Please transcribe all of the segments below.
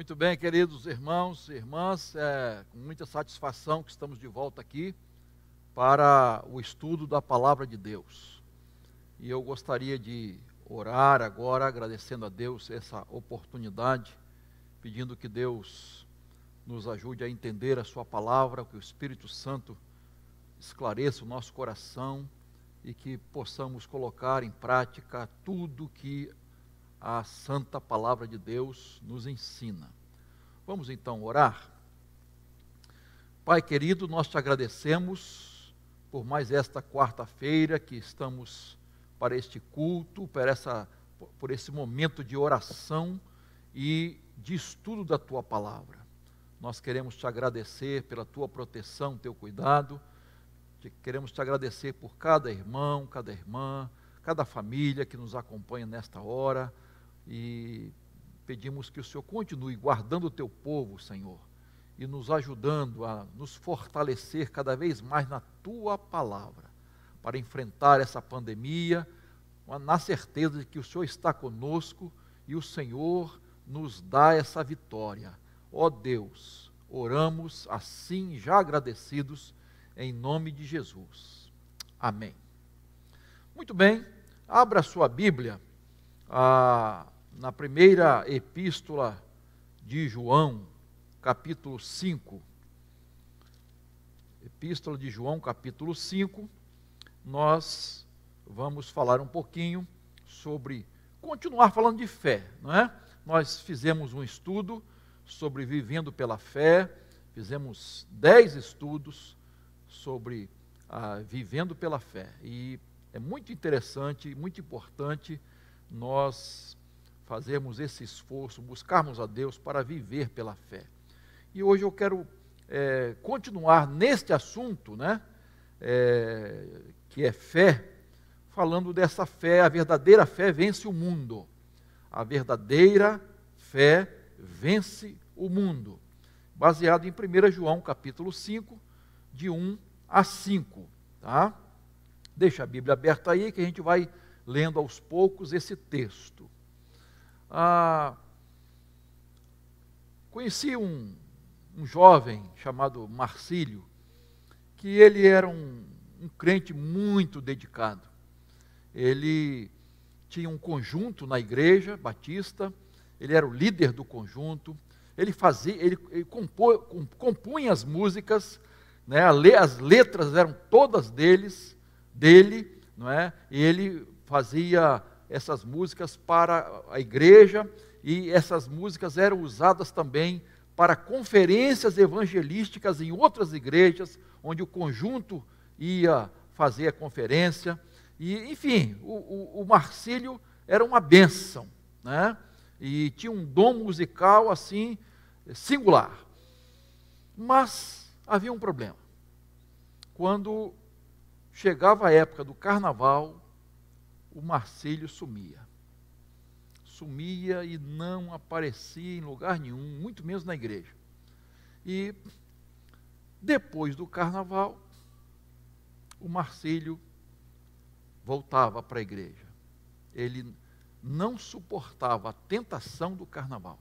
Muito bem, queridos irmãos e irmãs, com muita satisfação que estamos de volta aqui para o estudo da Palavra de Deus. E eu gostaria de orar agora, agradecendo a Deus essa oportunidade, pedindo que Deus nos ajude a entender a sua palavra, que o Espírito Santo esclareça o nosso coração e que possamos colocar em prática tudo que a santa palavra de Deus nos ensina. Vamos então orar? Pai querido, nós te agradecemos por mais esta quarta-feira que estamos para este culto, por esse momento de oração e de estudo da tua palavra. Nós queremos te agradecer pela tua proteção, teu cuidado, queremos te agradecer por cada irmão, cada irmã, cada família que nos acompanha nesta hora, e pedimos que o Senhor continue guardando o teu povo, Senhor, e nos ajudando a nos fortalecer cada vez mais na tua palavra, para enfrentar essa pandemia, na certeza de que o Senhor está conosco e o Senhor nos dá essa vitória. Ó Deus, oramos assim, já agradecidos, em nome de Jesus. Amém. Muito bem, abra a sua Bíblia, na primeira epístola de João, capítulo 5. Epístola de João, capítulo 5, nós vamos falar um pouquinho sobre, continuar falando de fé, não é? Nós fizemos um estudo sobre vivendo pela fé, fizemos 10 estudos sobre vivendo pela fé, e é muito interessante, muito importante nós fazermos esse esforço, buscarmos a Deus para viver pela fé. E hoje eu quero continuar neste assunto, né, que é fé, falando dessa fé. A verdadeira fé vence o mundo. A verdadeira fé vence o mundo. Baseado em 1 João capítulo 5, de 1 a 5. Tá? Deixa a Bíblia aberta aí que a gente vai lendo aos poucos esse texto. Conheci um jovem chamado Marcílio, que ele era um crente muito dedicado. Ele tinha um conjunto na igreja batista, ele era o líder do conjunto, ele compunha as músicas, né, as letras eram todas dele, não é? E ele fazia essas músicas para a igreja, e essas músicas eram usadas também para conferências evangelísticas em outras igrejas, onde o conjunto ia fazer a conferência. E, enfim, o Marcílio era uma bênção, né? E tinha um dom musical assim, singular. Mas havia um problema. Quando chegava a época do carnaval, o Marcílio sumia e não aparecia em lugar nenhum, muito menos na igreja. E depois do carnaval, o Marcílio voltava para a igreja. Ele não suportava a tentação do carnaval.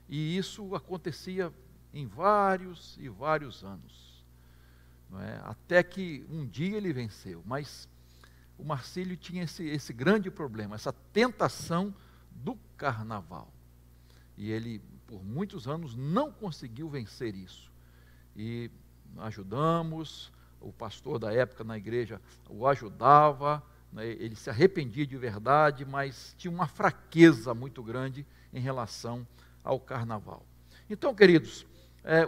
E isso acontecia em vários e vários anos. Não é? Até que um dia ele venceu, mas o Marcílio tinha esse grande problema, essa tentação do carnaval. E ele, por muitos anos, não conseguiu vencer isso. E ajudamos, o pastor da época na igreja o ajudava, né? Ele se arrependia de verdade, mas tinha uma fraqueza muito grande em relação ao carnaval. Então, queridos,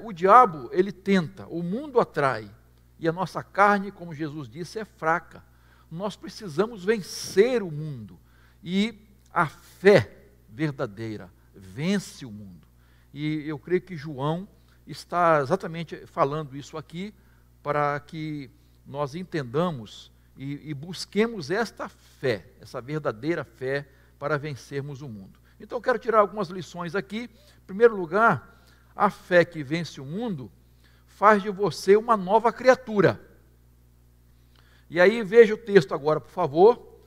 o diabo, ele tenta, o mundo atrai, e a nossa carne, como Jesus disse, é fraca. Nós precisamos vencer o mundo, e a fé verdadeira vence o mundo. E eu creio que João está exatamente falando isso aqui, para que nós entendamos e busquemos esta fé, essa verdadeira fé, para vencermos o mundo. Então eu quero tirar algumas lições aqui. Em primeiro lugar, a fé que vence o mundo faz de você uma nova criatura. E aí veja o texto agora, por favor.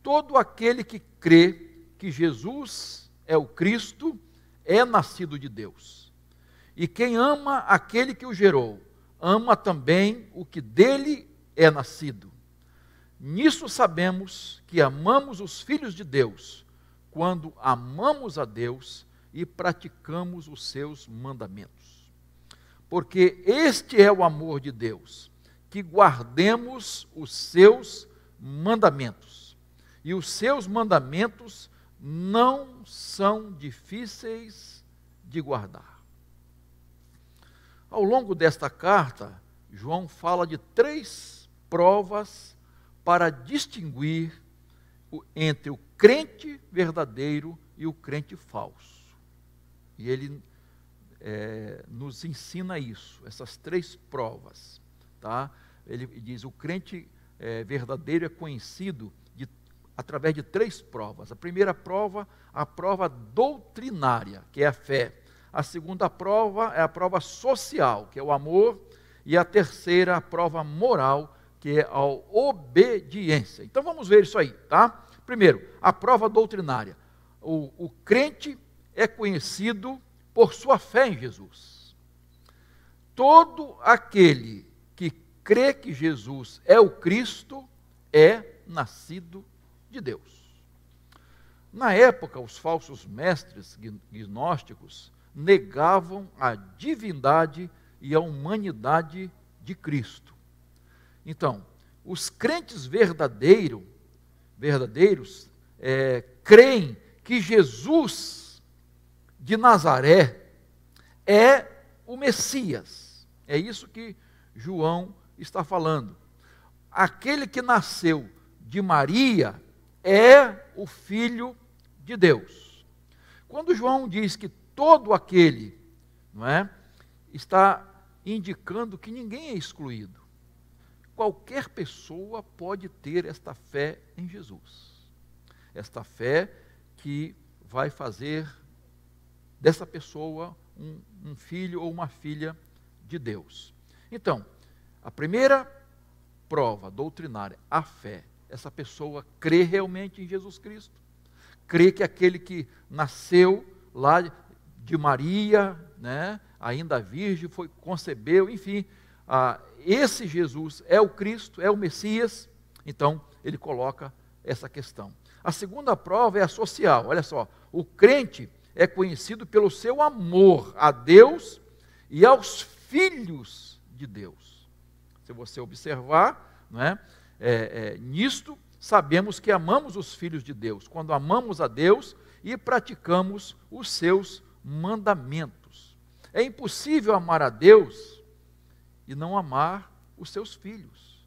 Todo aquele que crê que Jesus é o Cristo é nascido de Deus. E quem ama aquele que o gerou, ama também o que dele é nascido. Nisso sabemos que amamos os filhos de Deus, quando amamos a Deus e praticamos os seus mandamentos. Porque este é o amor de Deus, que guardemos os seus mandamentos. E os seus mandamentos não são difíceis de guardar. Ao longo desta carta, João fala de 3 provas para distinguir entre o crente verdadeiro e o crente falso. E ele nos ensina isso, essas 3 provas. Tá? Ele diz, o crente verdadeiro é conhecido através de 3 provas. A primeira prova, a prova doutrinária, que é a fé. A segunda prova é a prova social, que é o amor. E a terceira, a prova moral, que é a obediência. Então vamos ver isso aí, tá? Primeiro, a prova doutrinária. O crente é conhecido por sua fé em Jesus. Todo aquele que crê que Jesus é o Cristo é nascido de Deus. Na época, os falsos mestres gnósticos negavam a divindade e a humanidade de Cristo. Então, os crentes verdadeiros creem que Jesus de Nazaré é o Messias. É isso que João está falando. Aquele que nasceu de Maria é o Filho de Deus. Quando João diz que todo aquele, não é, está indicando que ninguém é excluído. Qualquer pessoa pode ter esta fé em Jesus. Esta fé que vai fazer dessa pessoa um filho ou uma filha de Deus. Então, a primeira prova doutrinária, a fé. Essa pessoa crê realmente em Jesus Cristo. Crê que aquele que nasceu lá de Maria, né, ainda virgem, concebeu, enfim, esse Jesus é o Cristo, é o Messias. Então, ele coloca essa questão. A segunda prova é a social. Olha só, o crente é conhecido pelo seu amor a Deus e aos filhos de Deus. Se você observar, não é? Nisto sabemos que amamos os filhos de Deus, quando amamos a Deus e praticamos os seus mandamentos. É impossível amar a Deus e não amar os seus filhos.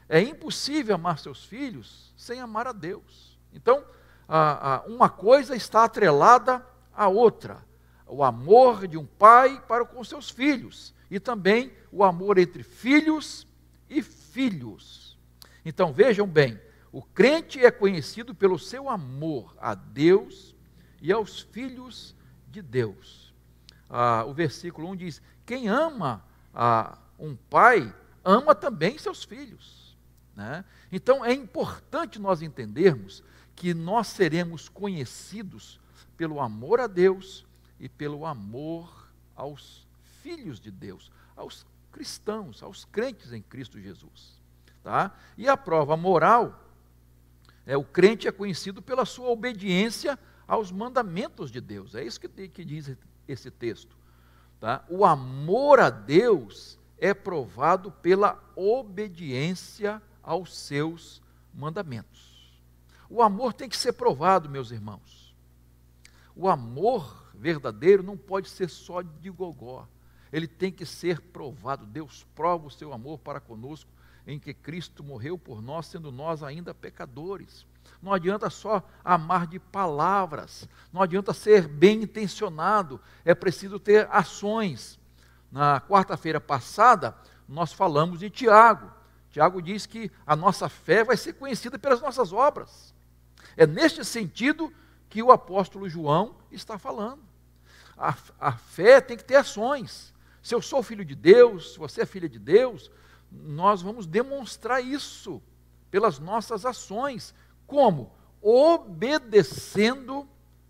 É impossível amar seus filhos sem amar a Deus. Então, uma coisa está atrelada à outra. O amor de um pai para com seus filhos. E também o amor entre filhos e filhos. Então, vejam bem, o crente é conhecido pelo seu amor a Deus e aos filhos de Deus. O versículo 1 diz, quem ama um pai, ama também seus filhos. Né? Então, é importante nós entendermos que nós seremos conhecidos pelo amor a Deus e pelo amor aos filhos de Deus, aos cristãos, aos crentes em Cristo Jesus. Tá? E a prova moral, o crente é conhecido pela sua obediência aos mandamentos de Deus. É isso que diz esse texto. Tá? O amor a Deus é provado pela obediência aos seus mandamentos. O amor tem que ser provado, meus irmãos. O amor verdadeiro não pode ser só de gogó. Ele tem que ser provado. Deus prova o seu amor para conosco em que Cristo morreu por nós, sendo nós ainda pecadores. Não adianta só amar de palavras, não adianta ser bem intencionado, é preciso ter ações. Na quarta-feira passada, nós falamos de Tiago. Tiago diz que a nossa fé vai ser conhecida pelas nossas obras. É neste sentido que o apóstolo João está falando. A fé tem que ter ações. Se eu sou filho de Deus, se você é filha de Deus, nós vamos demonstrar isso pelas nossas ações. Como? Obedecendo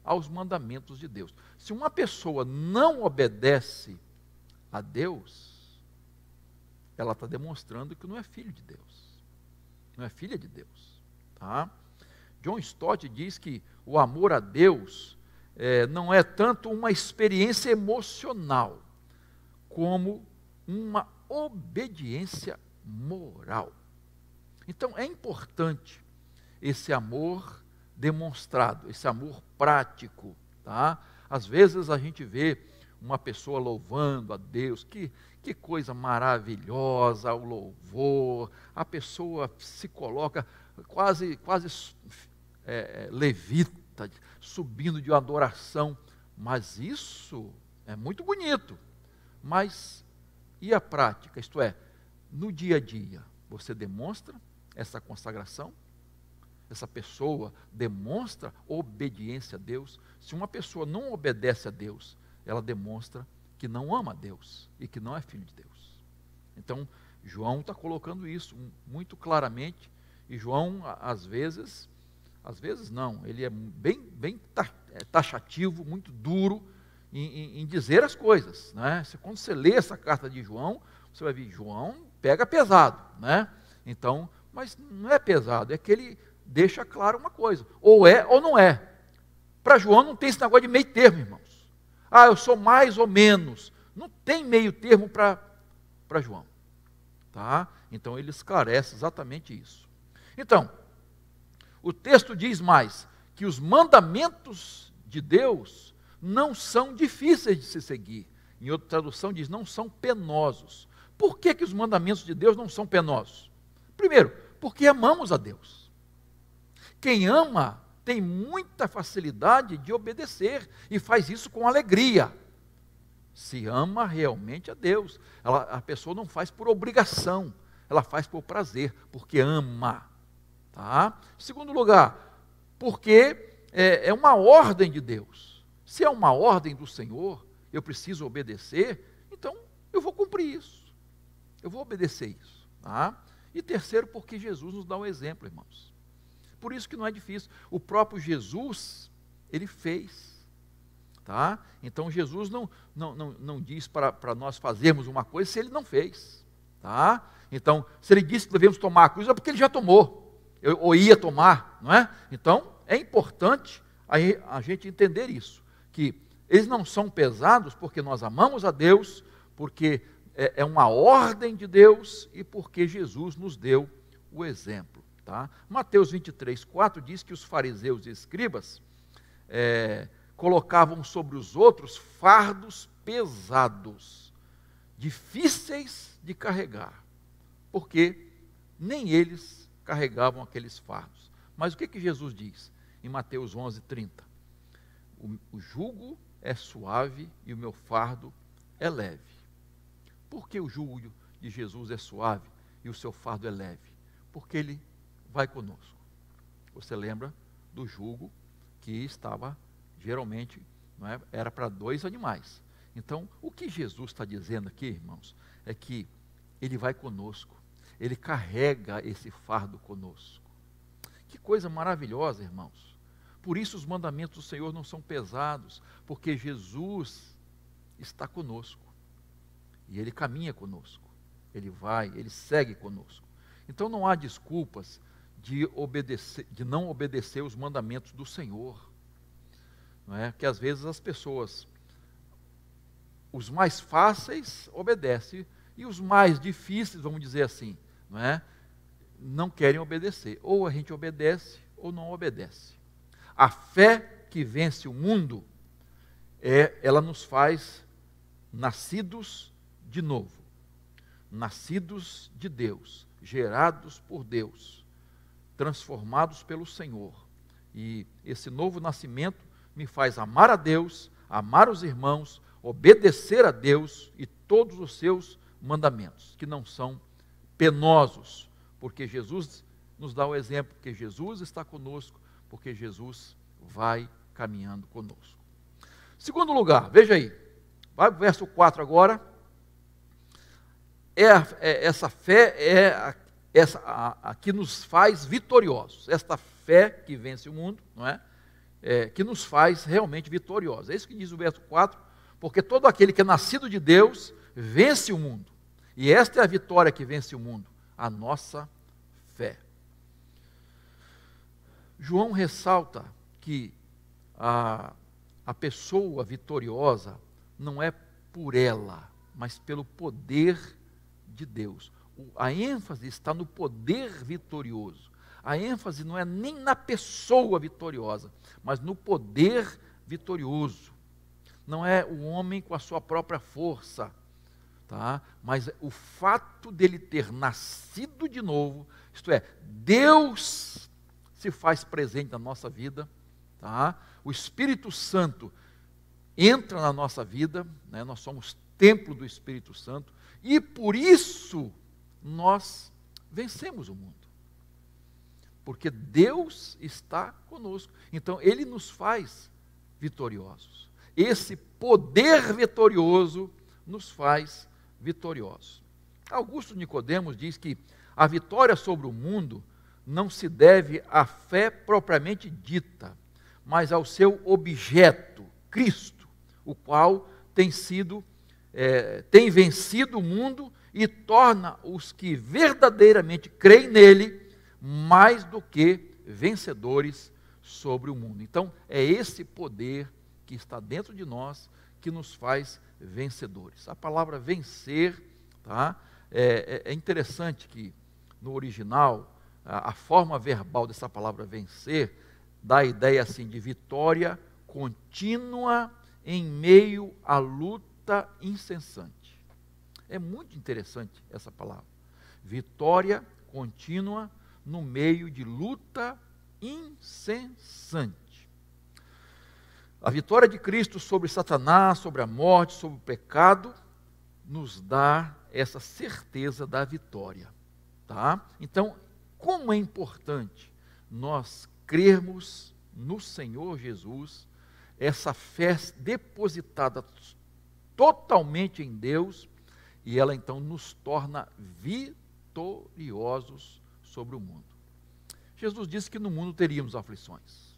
aos mandamentos de Deus. Se uma pessoa não obedece a Deus, ela está demonstrando que não é filho de Deus, não é filha de Deus. Tá? John Stott diz que o amor a Deus não é tanto uma experiência emocional, como uma obediência moral. Então é importante esse amor demonstrado, esse amor prático. Tá? Às vezes a gente vê uma pessoa louvando a Deus, que coisa maravilhosa o louvor, a pessoa se coloca quase levita, subindo de uma adoração, mas isso é muito bonito. Mas e a prática? Isto é, no dia a dia, você demonstra essa consagração? Essa pessoa demonstra obediência a Deus? Se uma pessoa não obedece a Deus, ela demonstra que não ama a Deus e que não é filho de Deus. Então, João está colocando isso muito claramente, e João, às vezes não, ele é bem taxativo, muito duro em dizer as coisas. Né? Quando você lê essa carta de João, você vai ver, João pega pesado. Né? Então, mas não é pesado, é que ele deixa claro uma coisa, ou é ou não é. Para João não tem esse negócio de meio termo, irmãos. Eu sou mais ou menos. Não tem meio termo para João. Tá? Então ele esclarece exatamente isso. Então, o texto diz mais, que os mandamentos de Deus não são difíceis de se seguir. Em outra tradução diz, não são penosos. Por que os mandamentos de Deus não são penosos? Primeiro, porque amamos a Deus. Quem ama tem muita facilidade de obedecer e faz isso com alegria. Se ama realmente a Deus. A pessoa não faz por obrigação, ela faz por prazer, porque ama. Tá? Segundo lugar, porque é uma ordem de Deus. Se é uma ordem do Senhor, eu preciso obedecer, então eu vou cumprir isso. Eu vou obedecer isso. Tá? E terceiro, porque Jesus nos dá um exemplo, irmãos. Por isso que não é difícil. O próprio Jesus, ele fez. Tá? Então Jesus não diz para nós fazermos uma coisa se ele não fez. Tá? Então, se ele disse que devemos tomar a cruz, é porque ele já tomou. Ou ia tomar, não é? Então, é importante a gente entender isso. Que eles não são pesados porque nós amamos a Deus, porque é uma ordem de Deus e porque Jesus nos deu o exemplo. Tá? Mateus 23, 4 diz que os fariseus e escribas colocavam sobre os outros fardos pesados, difíceis de carregar, porque nem eles carregavam aqueles fardos. Mas o que Jesus diz em Mateus 11, 30? O jugo é suave e o meu fardo é leve. Por que o jugo de Jesus é suave e o seu fardo é leve? Porque ele vai conosco. Você lembra do jugo que estava, geralmente, não é? Era para 2 animais. Então, o que Jesus está dizendo aqui, irmãos, é que ele vai conosco. Ele carrega esse fardo conosco. Que coisa maravilhosa, irmãos. Por isso os mandamentos do Senhor não são pesados, porque Jesus está conosco. E ele caminha conosco. Ele vai, ele segue conosco. Então não há desculpas de não obedecer os mandamentos do Senhor. Não é? Que às vezes as pessoas, os mais fáceis obedecem, e os mais difíceis, vamos dizer assim, não querem obedecer. Ou a gente obedece, ou não obedece. A fé que vence o mundo, ela nos faz nascidos de novo, nascidos de Deus, gerados por Deus, transformados pelo Senhor. E esse novo nascimento me faz amar a Deus, amar os irmãos, obedecer a Deus e todos os seus mandamentos, que não são penosos, porque Jesus nos dá o exemplo, porque Jesus está conosco, porque Jesus vai caminhando conosco. Segundo lugar, veja aí, vai para o verso 4 agora. Essa fé é a que nos faz vitoriosos. Esta fé que vence o mundo, não é? que nos faz realmente vitoriosos. É isso que diz o verso 4, porque todo aquele que é nascido de Deus vence o mundo. E esta é a vitória que vence o mundo, a nossa fé. João ressalta que a pessoa vitoriosa não é por ela, mas pelo poder de Deus. A ênfase está no poder vitorioso. A ênfase não é nem na pessoa vitoriosa, mas no poder vitorioso. Não é o homem com a sua própria força, tá? Mas o fato dele ter nascido de novo, isto é, Deus se faz presente na nossa vida, tá? O Espírito Santo entra na nossa vida, né? Nós somos templo do Espírito Santo, e por isso nós vencemos o mundo. Porque Deus está conosco. Então, Ele nos faz vitoriosos. Esse poder vitorioso nos faz vitoriosos. Augusto Nicodemos diz que a vitória sobre o mundo não se deve à fé propriamente dita, mas ao seu objeto, Cristo, o qual tem vencido o mundo e torna os que verdadeiramente creem nele mais do que vencedores sobre o mundo. Então, é esse poder que está dentro de nós que nos faz vencedores. A palavra vencer, tá? É interessante que no original, a forma verbal dessa palavra vencer dá a ideia assim de vitória contínua em meio à luta incessante. É muito interessante essa palavra. Vitória contínua no meio de luta incessante. A vitória de Cristo sobre Satanás, sobre a morte, sobre o pecado, nos dá essa certeza da vitória. Tá? Então, como é importante nós crermos no Senhor Jesus, essa fé depositada totalmente em Deus, e ela então nos torna vitoriosos sobre o mundo. Jesus disse que no mundo teríamos aflições,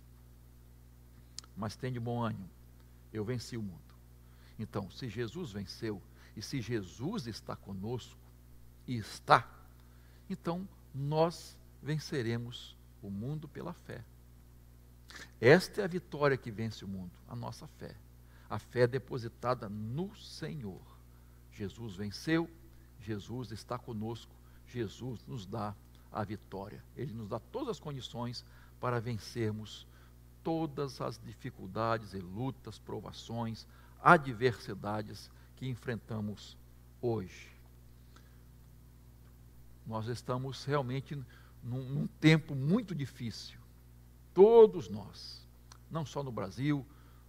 mas tem de bom ânimo, eu venci o mundo. Então, se Jesus venceu, e se Jesus está conosco, e está, então nós venceremos o mundo pela fé. Esta é a vitória que vence o mundo, a nossa fé. A fé depositada no Senhor. Jesus venceu, Jesus está conosco, Jesus nos dá a vitória. Ele nos dá todas as condições para vencermos todas as dificuldades e lutas, provações, adversidades que enfrentamos hoje. Nós estamos realmente num tempo muito difícil. Todos nós, não só no Brasil,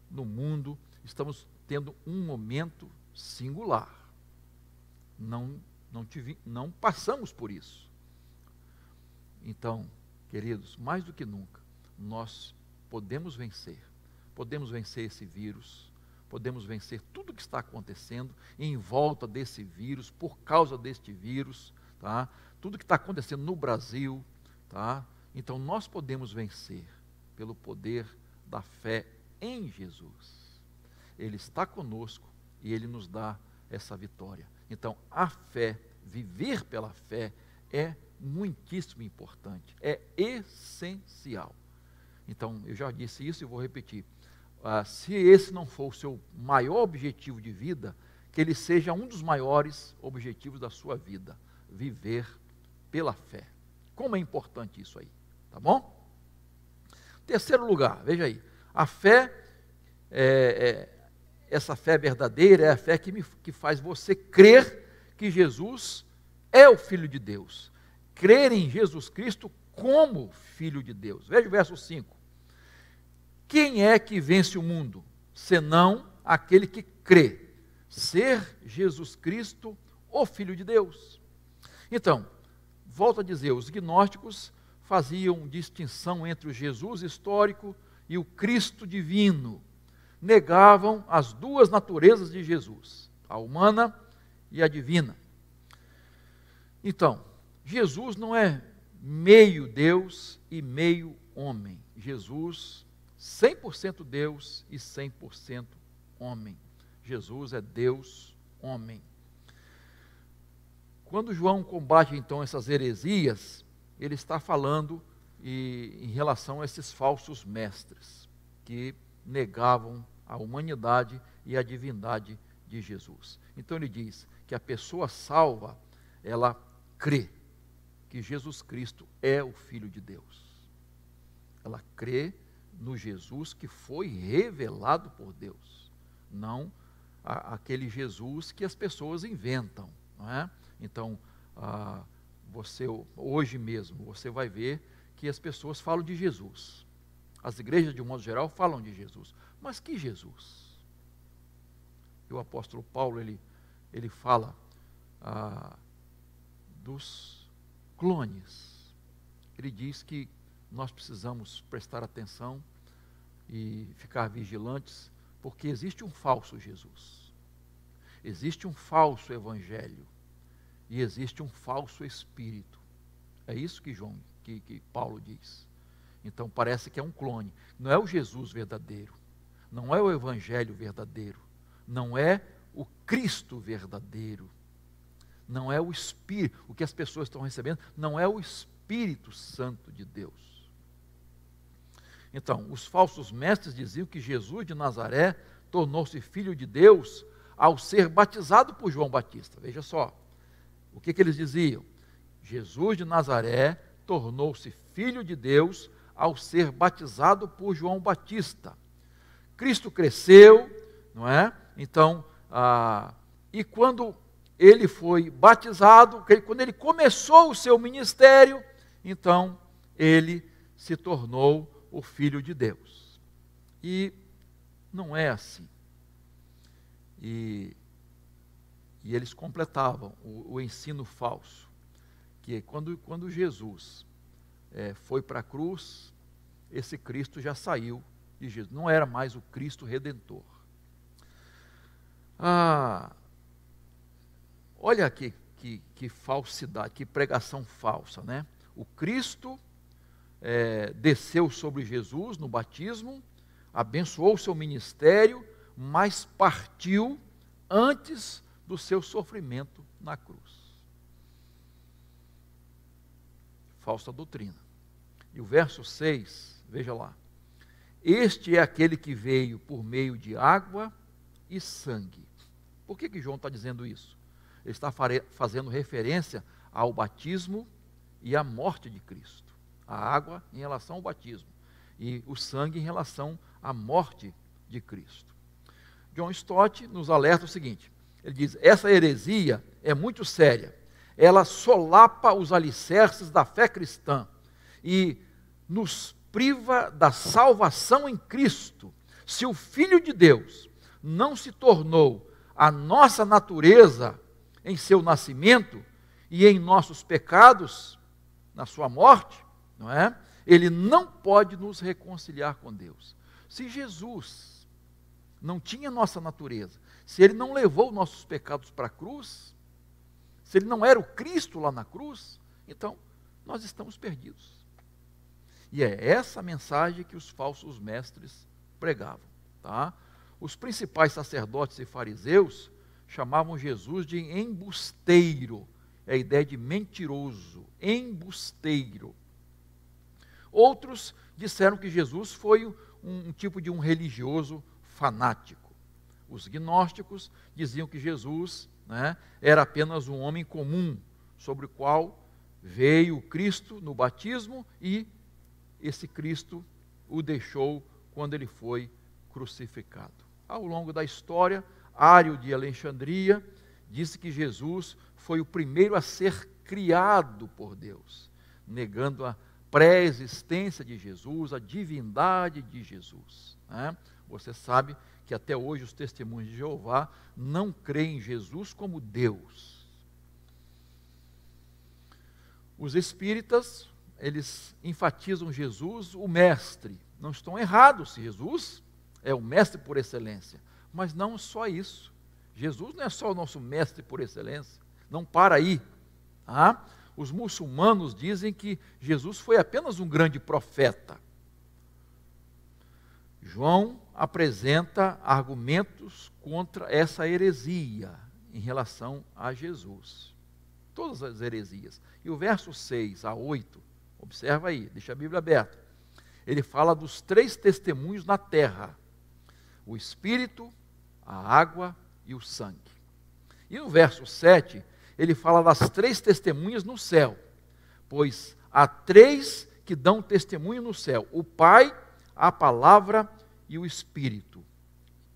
no mundo, estamos tendo um momento singular. Não passamos por isso. Então, queridos, mais do que nunca, nós podemos vencer esse vírus, podemos vencer tudo o que está acontecendo em volta desse vírus, por causa deste vírus, tá? Tudo que está acontecendo no Brasil, tá? Então nós podemos vencer pelo poder da fé em Jesus. Ele está conosco e Ele nos dá essa vitória. Então a fé, viver pela fé, é muitíssimo importante, é essencial. Então, eu já disse isso e vou repetir. Se esse não for o seu maior objetivo de vida, que ele seja um dos maiores objetivos da sua vida, viver pela fé. Como é importante isso aí, tá bom? Terceiro lugar, veja aí, a fé, essa fé verdadeira é a fé que faz você crer que Jesus é o Filho de Deus. Crer em Jesus Cristo como Filho de Deus. Veja o verso 5. Quem é que vence o mundo, senão aquele que crê ser Jesus Cristo o Filho de Deus? Então, volto a dizer, os gnósticos faziam distinção entre o Jesus histórico e o Cristo divino. Negavam as duas naturezas de Jesus, a humana e a divina. Então, Jesus não é meio Deus e meio homem. Jesus 100% Deus e 100% homem. Jesus é Deus, homem. Quando João combate então essas heresias, ele está falando em relação a esses falsos mestres que negavam a humanidade e a divindade de Jesus. Então ele diz que a pessoa salva, ela crê que Jesus Cristo é o Filho de Deus. Ela crê no Jesus que foi revelado por Deus, não aquele Jesus que as pessoas inventam, não é? Então, você hoje mesmo, você vai ver que as pessoas falam de Jesus. As igrejas, de um modo geral, falam de Jesus. Mas que Jesus? E o apóstolo Paulo, ele fala dos clones. Ele diz que nós precisamos prestar atenção e ficar vigilantes, porque existe um falso Jesus. Existe um falso evangelho. E existe um falso espírito. É isso que Paulo diz. Então parece que é um clone. Não é o Jesus verdadeiro. Não é o evangelho verdadeiro. Não é o Cristo verdadeiro. Não é o Espírito. O que as pessoas estão recebendo não é o Espírito Santo de Deus. Então, os falsos mestres diziam que Jesus de Nazaré tornou-se filho de Deus ao ser batizado por João Batista. Veja só. O que eles diziam? Jesus de Nazaré tornou-se filho de Deus ao ser batizado por João Batista. Cristo cresceu, não é? Então, e quando ele foi batizado, quando ele começou o seu ministério, então ele se tornou o Filho de Deus. E não é assim. E eles completavam o ensino falso, que quando Jesus foi para a cruz, esse Cristo já saiu de Jesus, não era mais o Cristo Redentor. Olha aqui que falsidade, que pregação falsa, né? O Cristo desceu sobre Jesus no batismo, abençoou o seu ministério, mas partiu antes do seu sofrimento na cruz. Falsa doutrina. E o verso 6, veja lá. Este é aquele que veio por meio de água e sangue. Por que João está dizendo isso? Ele está fazendo referência ao batismo e à morte de Cristo. A água em relação ao batismo e o sangue em relação à morte de Cristo. John Stott nos alerta o seguinte. Ele diz, essa heresia é muito séria. Ela solapa os alicerces da fé cristã e nos priva da salvação em Cristo. Se o Filho de Deus não se tornou a nossa natureza em seu nascimento e em nossos pecados, na sua morte, não é? Ele não pode nos reconciliar com Deus. Se Jesus não tinha nossa natureza, se ele não levou nossos pecados para a cruz, se ele não era o Cristo lá na cruz, então nós estamos perdidos. E é essa mensagem que os falsos mestres pregavam. Tá? Os principais sacerdotes e fariseus chamavam Jesus de embusteiro. É a ideia de mentiroso, embusteiro. Outros disseram que Jesus foi um tipo de um religioso fanático. Os gnósticos diziam que Jesus, né, era apenas um homem comum, sobre o qual veio o Cristo no batismo e esse Cristo o deixou quando ele foi crucificado. Ao longo da história, Ário de Alexandria disse que Jesus foi o primeiro a ser criado por Deus, negando a pré-existência de Jesus, a divindade de Jesus. Né? Você sabe que até hoje os testemunhos de Jeová não creem em Jesus como Deus. Os espíritas, eles enfatizam Jesus, o mestre. Não estão errados, se Jesus é o mestre por excelência. Mas não só isso. Jesus não é só o nosso mestre por excelência. Não para aí. Tá? Os muçulmanos dizem que Jesus foi apenas um grande profeta. João apresenta argumentos contra essa heresia em relação a Jesus. Todas as heresias. E o verso 6 a 8, observa aí, deixa a Bíblia aberta. Ele fala dos 3 testemunhos na terra: o Espírito, a água e o sangue. E no verso 7, ele fala das 3 testemunhas no céu, pois há 3 que dão testemunho no céu: o Pai, a Palavra e o Espírito.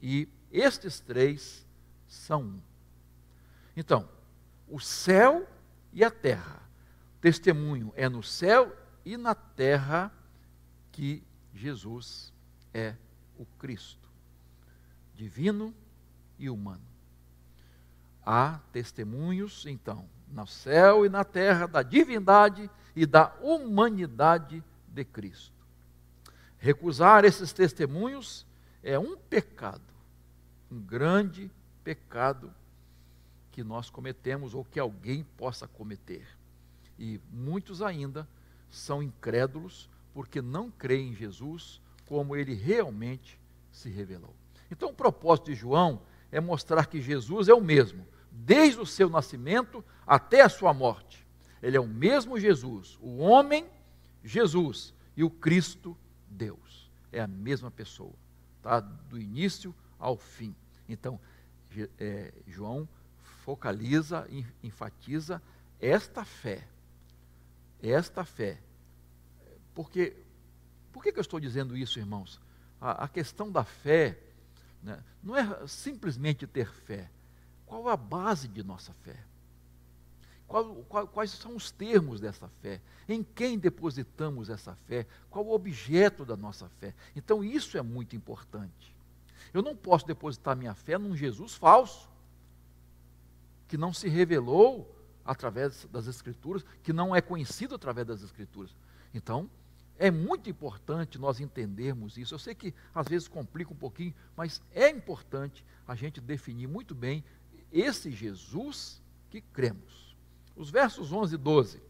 E estes 3 são um. Então, o céu e a terra. O testemunho é no céu e na terra que Jesus é o Cristo, divino e humano. Há testemunhos, então, no céu e na terra da divindade e da humanidade de Cristo. Recusar esses testemunhos é um pecado, um grande pecado que nós cometemos ou que alguém possa cometer. E muitos ainda são incrédulos porque não creem em Jesus como ele realmente se revelou. Então, o propósito de João é mostrar que Jesus é o mesmo, desde o seu nascimento até a sua morte. Ele é o mesmo Jesus, o homem Jesus e o Cristo Deus. É a mesma pessoa, tá? Do início ao fim. Então, João focaliza, enfatiza esta fé. Esta fé. Por que eu estou dizendo isso, irmãos? A questão da fé, né, não é simplesmente ter fé. Qual a base de nossa fé? Quais são os termos dessa fé? Em quem depositamos essa fé? Qual o objeto da nossa fé? Então isso é muito importante. Eu não posso depositar minha fé num Jesus falso, que não se revelou através das Escrituras, que não é conhecido através das Escrituras. Então, é muito importante nós entendermos isso. Eu sei que às vezes complica um pouquinho, mas é importante a gente definir muito bem esse Jesus que cremos. Os versos 11 e 12.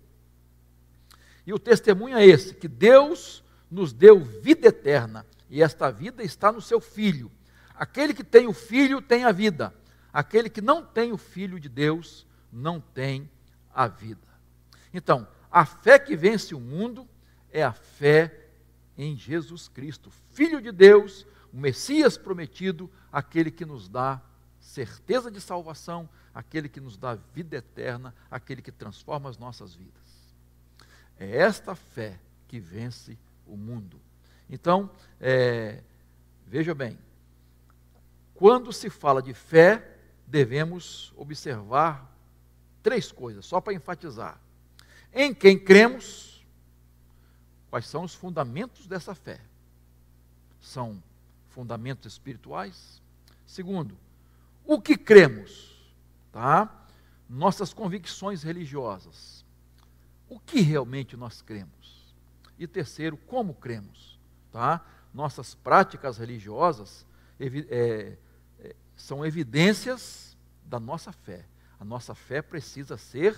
E o testemunho é esse, que Deus nos deu vida eterna, e esta vida está no seu Filho. Aquele que tem o Filho tem a vida. Aquele que não tem o Filho de Deus não tem a vida. Então, a fé que vence o mundo é a fé em Jesus Cristo, Filho de Deus, o Messias prometido, aquele que nos dá certeza de salvação, aquele que nos dá vida eterna, aquele que transforma as nossas vidas. É esta fé que vence o mundo. Então, veja bem, quando se fala de fé, devemos observar 3 coisas, só para enfatizar. Em quem cremos, quais são os fundamentos dessa fé? São fundamentos espirituais. Segundo, o que cremos, tá? Nossas convicções religiosas. O que realmente nós cremos? E terceiro, como cremos, tá? Nossas práticas religiosas são evidências da nossa fé. A nossa fé precisa ser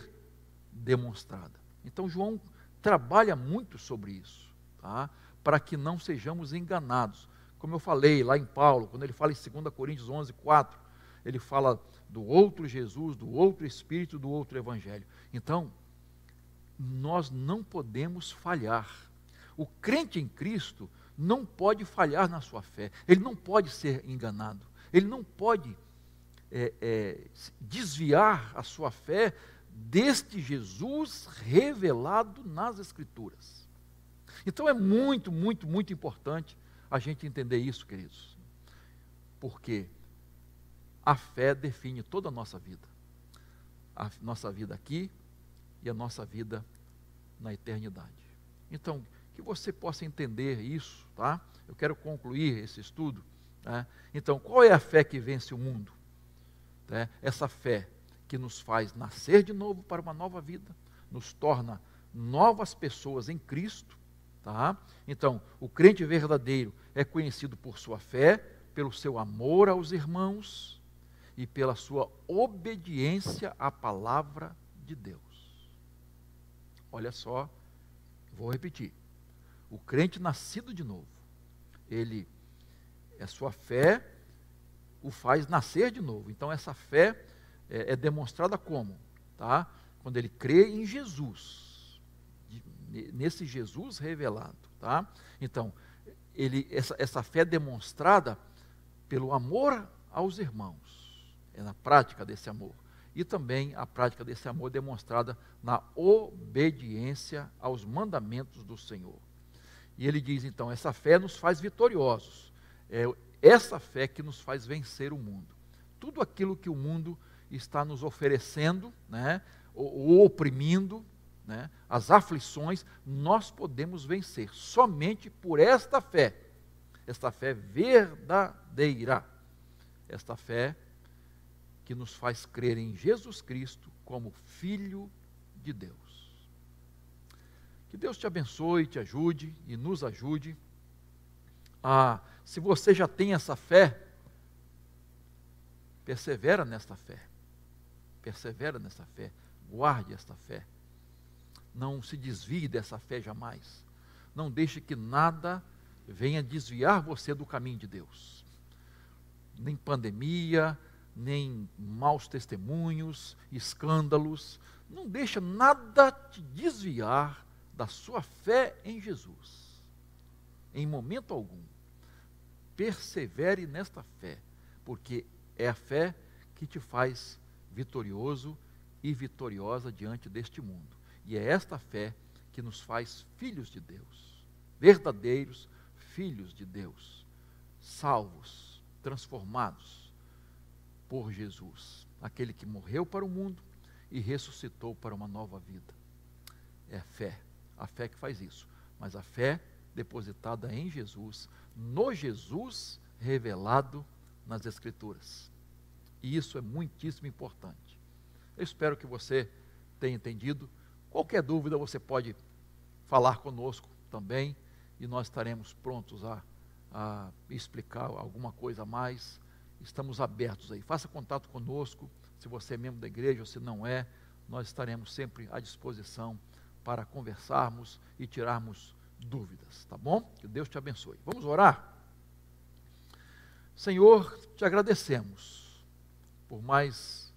demonstrada. Então, João trabalha muito sobre isso, tá? Para que não sejamos enganados. Como eu falei lá em Paulo, quando ele fala em 2 Coríntios 11, 4, ele fala do outro Jesus, do outro Espírito, do outro Evangelho. Então, nós não podemos falhar. O crente em Cristo não pode falhar na sua fé. Ele não pode ser enganado. Ele não pode desviar a sua fé deste Jesus revelado nas Escrituras. Então é muito, muito, muito importante a gente entender isso, queridos. Porque a fé define toda a nossa vida. A nossa vida aqui e a nossa vida na eternidade. Então, que você possa entender isso, tá? Eu quero concluir esse estudo. Tá? Então, qual é a fé que vence o mundo? Tá? Essa fé que nos faz nascer de novo para uma nova vida, nos torna novas pessoas em Cristo. Tá? Então, o crente verdadeiro é conhecido por sua fé, pelo seu amor aos irmãos e pela sua obediência à palavra de Deus. Olha só, vou repetir. O crente nascido de novo, ele A sua fé o faz nascer de novo. Então essa fé é demonstrada como? Tá? Quando ele crê em Jesus, nesse Jesus revelado. Tá? Então, essa fé é demonstrada pelo amor aos irmãos, é na prática desse amor. E também a prática desse amor demonstrada na obediência aos mandamentos do Senhor. E ele diz então, essa fé nos faz vitoriosos. É essa fé que nos faz vencer o mundo. Tudo aquilo que o mundo está nos oferecendo, né, ou oprimindo, né, as aflições, nós podemos vencer somente por esta fé verdadeira, esta fé que nos faz crer em Jesus Cristo como Filho de Deus. Que Deus te abençoe, te ajude e nos ajude. Se você já tem essa fé, persevera nesta fé, guarde esta fé, não se desvie dessa fé jamais, não deixe que nada venha desviar você do caminho de Deus, nem pandemia, nem maus testemunhos, escândalos, não deixa nada te desviar da sua fé em Jesus, em momento algum. Persevere nesta fé, porque é a fé que te faz vitorioso e vitoriosa diante deste mundo. E é esta fé que nos faz filhos de Deus, verdadeiros filhos de Deus, salvos, transformados por Jesus, aquele que morreu para o mundo e ressuscitou para uma nova vida. É a fé que faz isso, mas a fé depositada em Jesus, no Jesus revelado nas Escrituras. E isso é muitíssimo importante. Eu espero que você tenha entendido. Qualquer dúvida você pode falar conosco também, e nós estaremos prontos a explicar alguma coisa a mais. Estamos abertos aí. Faça contato conosco, se você é membro da igreja ou se não é, nós estaremos sempre à disposição para conversarmos e tirarmos dúvidas, tá bom? Que Deus te abençoe. Vamos orar? Senhor, te agradecemos por mais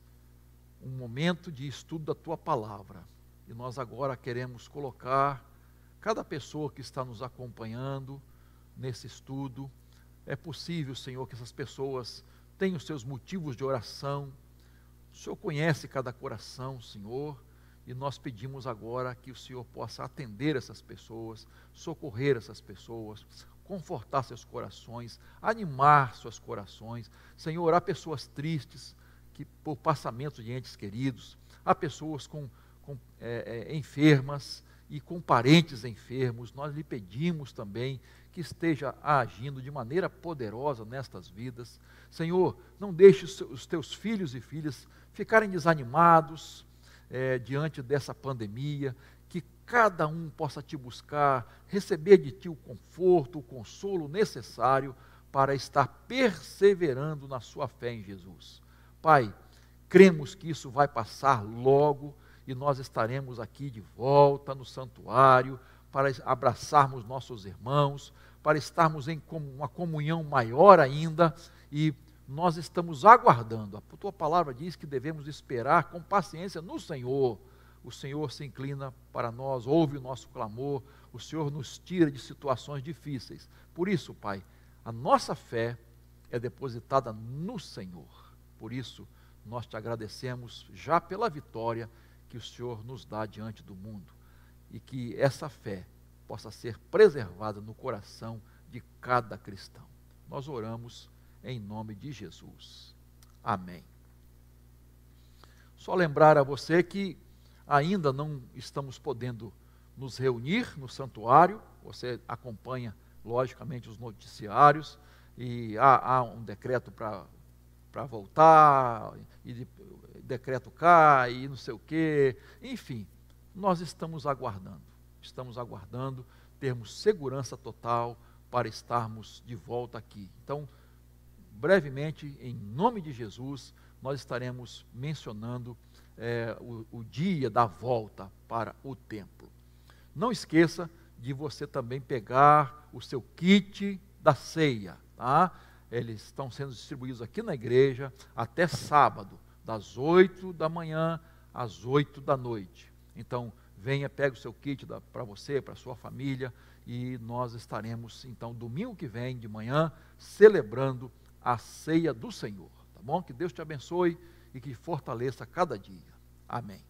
um momento de estudo da tua palavra. E nós agora queremos colocar cada pessoa que está nos acompanhando nesse estudo. É possível, Senhor, que essas pessoas tenham seus motivos de oração. O Senhor conhece cada coração, Senhor, e nós pedimos agora que o Senhor possa atender essas pessoas, socorrer essas pessoas, confortar seus corações, animar seus corações. Senhor, há pessoas tristes que por passamento de entes queridos, há pessoas enfermas e com parentes enfermos. Nós lhe pedimos também que esteja agindo de maneira poderosa nestas vidas. Senhor, não deixe os teus filhos e filhas ficarem desanimados diante dessa pandemia, que cada um possa te buscar, receber de ti o conforto, o consolo necessário para estar perseverando na sua fé em Jesus. Pai, cremos que isso vai passar logo e nós estaremos aqui de volta no santuário para abraçarmos nossos irmãos, para estarmos em uma comunhão maior ainda, e nós estamos aguardando. A tua palavra diz que devemos esperar com paciência no Senhor. O Senhor se inclina para nós, ouve o nosso clamor, o Senhor nos tira de situações difíceis. Por isso, Pai, a nossa fé é depositada no Senhor. Por isso, nós te agradecemos já pela vitória que o Senhor nos dá diante do mundo, e que essa fé possa ser preservada no coração de cada cristão. Nós oramos em nome de Jesus. Amém. Só lembrar a você que ainda não estamos podendo nos reunir no santuário. Você acompanha, logicamente, os noticiários, e há um decreto para voltar, e decreto cai, e não sei o quê. Enfim, nós estamos aguardando termos segurança total para estarmos de volta aqui. Então, brevemente, em nome de Jesus, nós estaremos mencionando o dia da volta para o templo. Não esqueça de você também pegar o seu kit da ceia, tá? Eles estão sendo distribuídos aqui na igreja até sábado, das 8 da manhã às 8 da noite. Então, venha, pegue o seu kit para você, para a sua família, e nós estaremos, então, domingo que vem, de manhã, celebrando a ceia do Senhor. Tá bom? Que Deus te abençoe e que fortaleça cada dia. Amém.